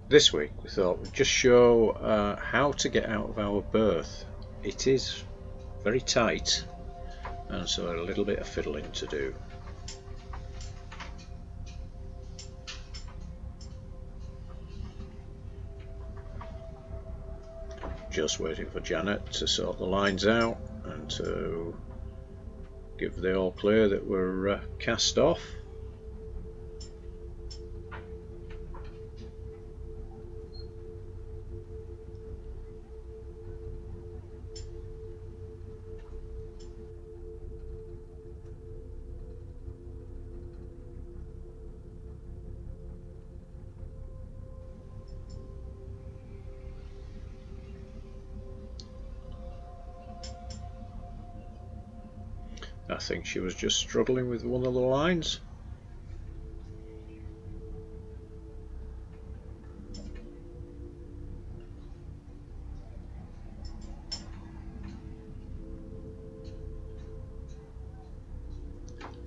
This week we thought we'd just show how to get out of our berth. It is very tight, and so a little bit of fiddling to do. Just waiting for Janet to sort the lines out and to give the all clear that we're cast off. I think she was just struggling with one of the lines.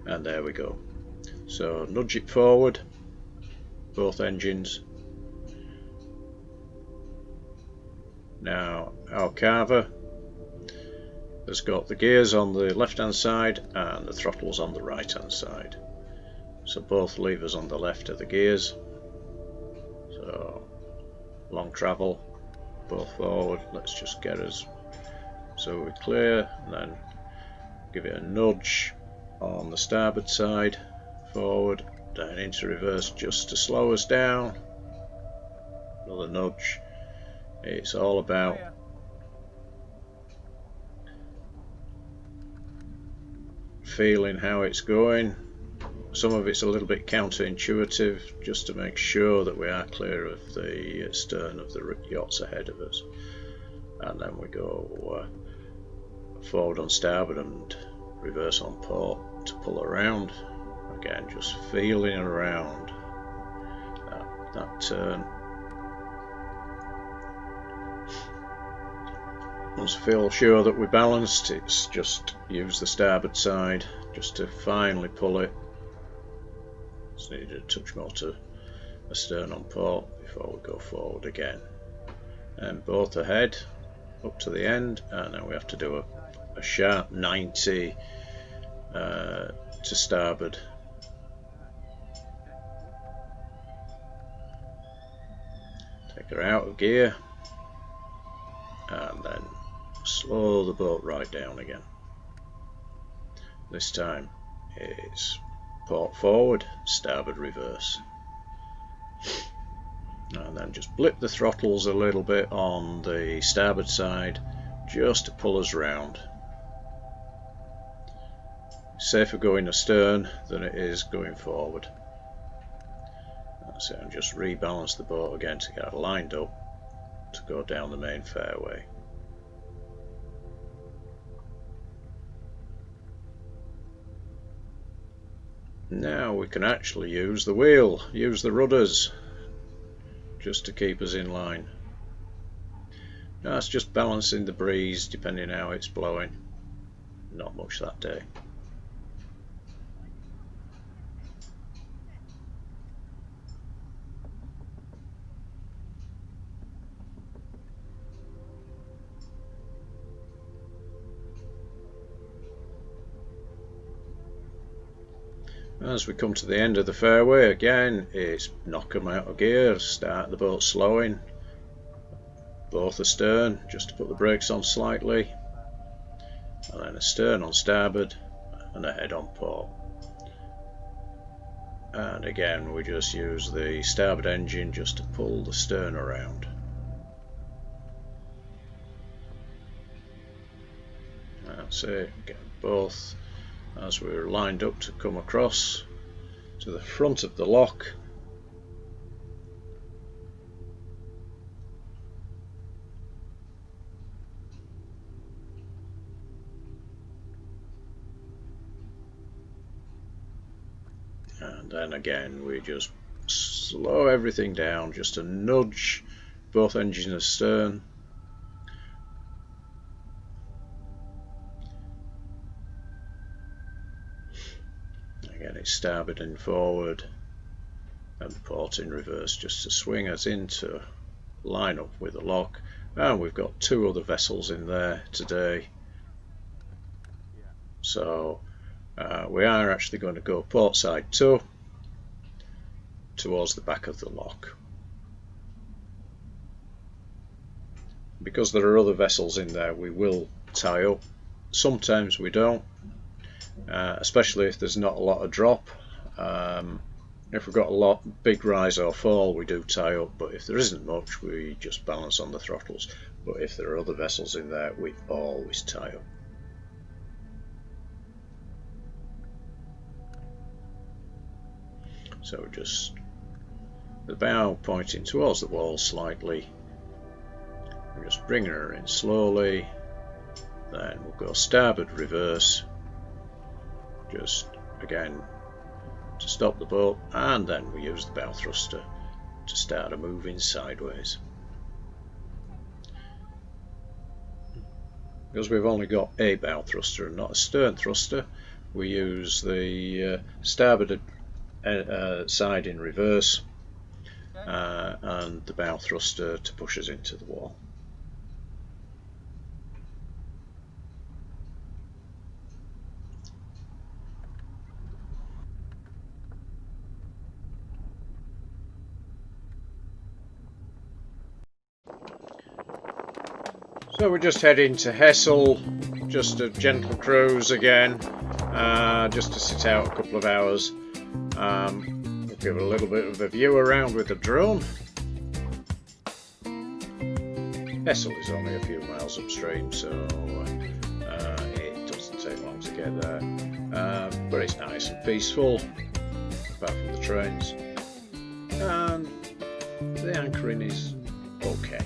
And there we go. So nudge it forward, both engines. Now our carver has got the gears on the left hand side and the throttles on the right hand side. So both levers on the left are the gears. So long travel, both forward. Let's just get us so we're clear, and then give it a nudge on the starboard side, forward, down into reverse just to slow us down. Another nudge. It's all about feeling how it's going. Some of it's a little bit counterintuitive, just to make sure that we are clear of the stern of the yachts ahead of us. And then we go forward on starboard and reverse on port to pull around. Again, just feeling around that turn. Once I feel sure that we're balanced, it's just use the starboard side just to finally pull it. Just need a touch more to astern on port before we go forward again. And both ahead up to the end, and then we have to do a sharp 90 to starboard. Take her out of gear and then slow the boat right down again. This time it's port forward, starboard reverse. And then just blip the throttles a little bit on the starboard side just to pull us round. Safer going astern than it is going forward. That's it, and just rebalance the boat again to get it lined up to go down the main fairway. Now we can actually use the wheel, use the rudders just to keep us in line. Now it's just balancing the breeze depending how it's blowing. Not much that day. As we come to the end of the fairway, again it's knock them out of gear, start the boat slowing, both astern just to put the brakes on slightly, and then astern on starboard and ahead on port. And again we just use the starboard engine just to pull the stern around. That's it, get both as we're lined up to come across to the front of the lock. And then again we just slow everything down just to nudge both engines astern. Again it's starboard and forward, and port in reverse just to swing us into line up with the lock. And we've got 2 other vessels in there today, so we are actually going to go port side toe towards the back of the lock. Because there are other vessels in there, we will tie up. Sometimes we don't, especially if there's not a lot of drop. If we've got a big rise or fall, we do tie up, but if there isn't much, we just balance on the throttles. But if there are other vessels in there, we always tie up. So just the bow pointing towards the wall slightly. We're just bringing her in slowly. Then we'll go starboard reverse. Just again to stop the boat, and then we use the bow thruster to start a moving sideways. Because we've only got a bow thruster and not a stern thruster, we use the starboard side in reverse and the bow thruster to push us into the wall. So we're just heading to Hessel, just a gentle cruise again, just to sit out a couple of hours. We'll give it a little bit of a view around with the drone. Hessel is only a few miles upstream, so it doesn't take long to get there. But it's nice and peaceful, apart from the trains. And the anchoring is okay.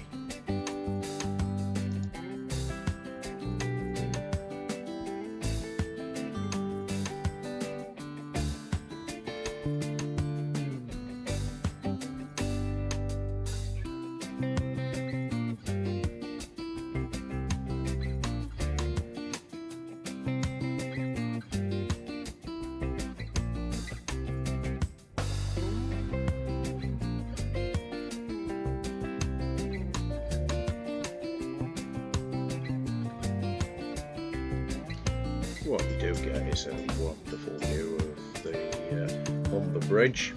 What we do get is a wonderful view of the Humber Bridge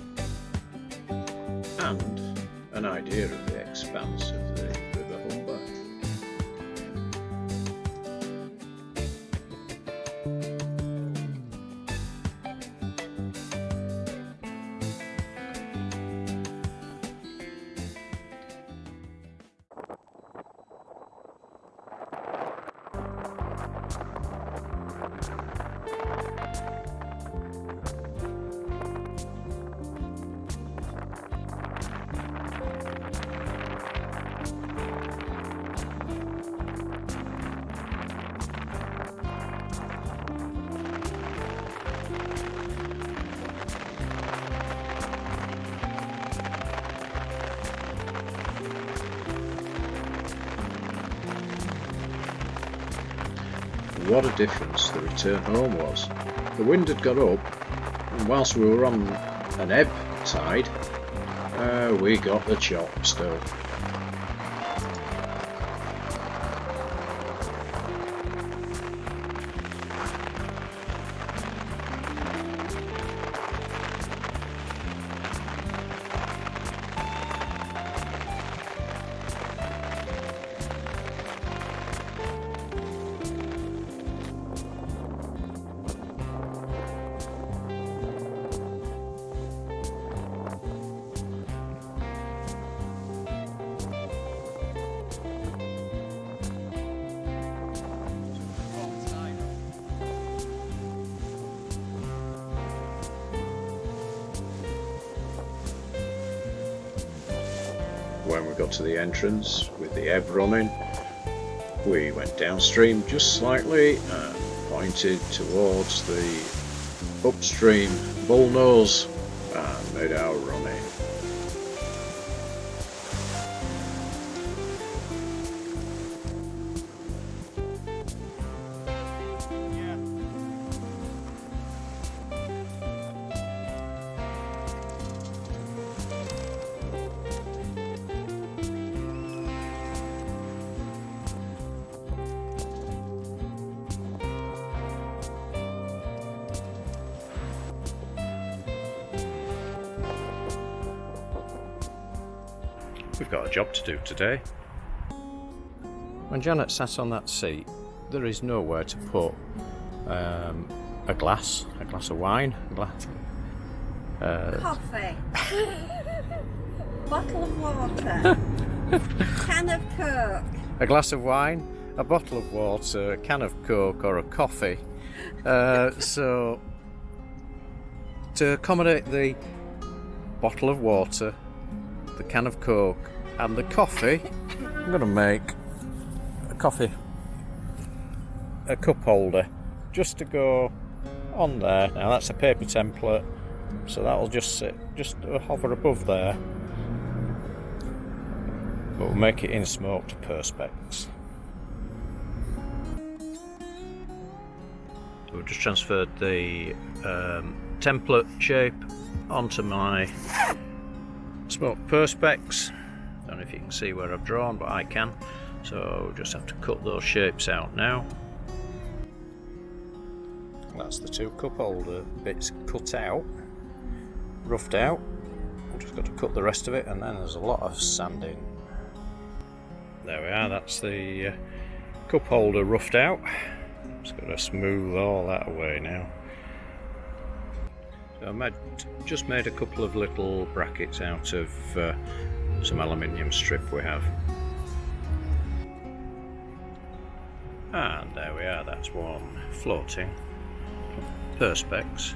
and an idea of the expanse of the River Humber. What a difference the return home was. The wind had got up, and whilst we were on an ebb tide, we got the chop still. When we got to the entrance with the ebb running, we went downstream just slightly and pointed towards the upstream bull nose and made our run in. we've got a job to do today. When Janet sat on that seat, there is nowhere to put a glass of wine, coffee, bottle of water, can of Coke. A glass of wine, a bottle of water, a can of Coke or a coffee. So to accommodate the bottle of water, the can of Coke and the coffee, I'm going to make a cup holder just to go on there. Now that's a paper template, so that'll just sit, just hover above there, but we'll make it in smoked Perspex. So we've just transferred the template shape onto my smoked Perspex. Don't know if you can see where I've drawn, but I can. So we'll just have to cut those shapes out now. That's the two cup holder bits cut out, roughed out. We've just got to cut the rest of it, and then there's a lot of sanding. There we are, that's the cup holder roughed out. Just got to smooth all that away now. So I just made a couple of little brackets out of some aluminium strip we have. And there we are, that's one floating Perspex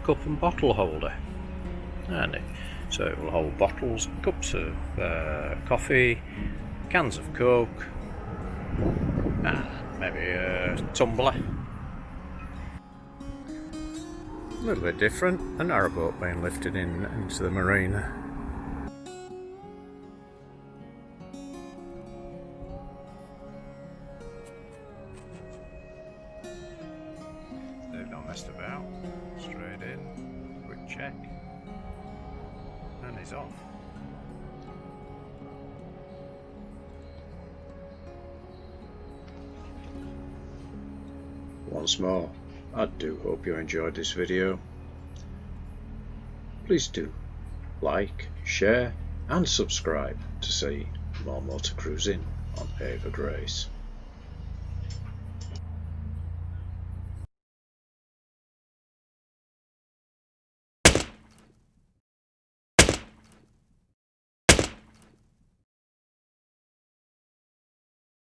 cup and bottle holder. So it will hold bottles, cups of coffee, cans of Coke, and maybe a tumbler. A little bit different, a narrowboat being lifted into the marina. They've not messed about, straight in, quick check, and he's off. Once more, I do hope you enjoyed this video. Please do like, share and subscribe to see more motor cruising on Ava Grace.